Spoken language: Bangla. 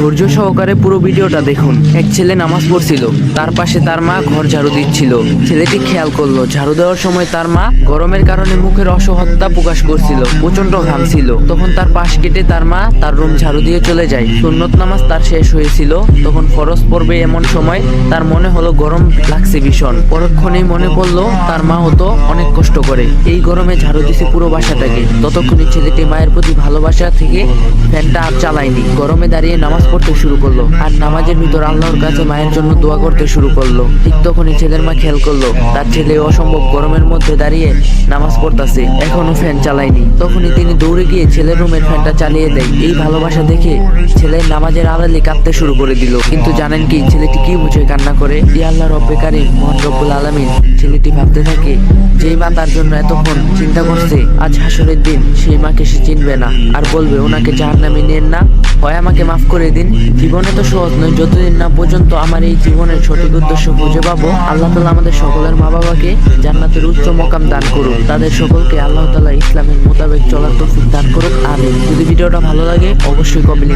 ধৈর্য সহকারে পুরো ভিডিওটা দেখুন। এক ছেলে নামাজ পড়ছিল, তার পাশে তার মা ঘর ঝাড়ু দিচ্ছিল। ছেলেটি খেয়াল করলো ঝাড়ু দেওয়ার সময় তার মা গরমের কারণে মুখের অসহ্যতা প্রকাশ করছিল, প্রচন্ড ঘামছিল। তখন তার পাশ কেটে তার মা তার রুম ঝাড়ু দিয়ে চলে যায়। সুন্নত নামাজ তার শেষ হয়েছিল, তখন ফরজ পড়বে এমন সময় তার মনে হলো গরম লাগছে ভীষণ। পরক্ষণেই মনে পড়লো তার মা হতো অনেক কষ্ট করে, এই গরমে ঝাড়ু দিছে পুরো বাসাটাকে। ততক্ষণে ছেলেটি মায়ের প্রতি ভালোবাসা থেকে ফ্যানটা আর চালায়নি, গরমে দাঁড়িয়ে নামাজ পড়তে শুরু করলো আর নামাজের ভিতর আল্লাহর কাছে মায়ের জন্য দোয়া করতে শুরু করলো। ঠিক তখনই ছেলের মা খেয়াল করলো তার ছেলে অসম্ভব গরমের মধ্যে দাঁড়িয়ে নামাজ পড়তেছে, এখনো ফ্যান চালায়নি। তখনই তিনি দৌড়ে গিয়ে ছেলের রুমের ফ্যানটা চালিয়ে দেয়। এই ভালোবাসা দেখে ছেলে নামাজের আড়ালে কাঁদতে শুরু করে দিল। কিন্তু জানেন কি ছেলেটি কি বুঝে কান্না করে? ইয়া আল্লাহ রব্বে কারীম, মহান রব্বুল আলামিন। ছেলেটি ভাবতে থাকে যেই মা তার জন্য এতক্ষণ চিন্তা করছে, আজ হাসরের দিন সেই মাকে সে চিনবে না আর বলবে ওনাকে জাহান্নামে নেন না, হয় আমাকে মাফ করে দিন। জীবনে তো সহজ নয়, যতদিন না পর্যন্ত আমার এই জীবনের সঠিক উদ্দেশ্য খুঁজে পাবো। আল্লাহ তাআলা আমাদের সকলের মা বাবাকে জান্নাতের উচ্চ মকাম দান করুক, তাদের সকলকে আল্লাহ তাআলা ইসলামের মোতাবেক চলার তৌফিক দান করুক, আমিন। যদি ভিডিওটা ভালো লাগে অবশ্যই কমেন্ট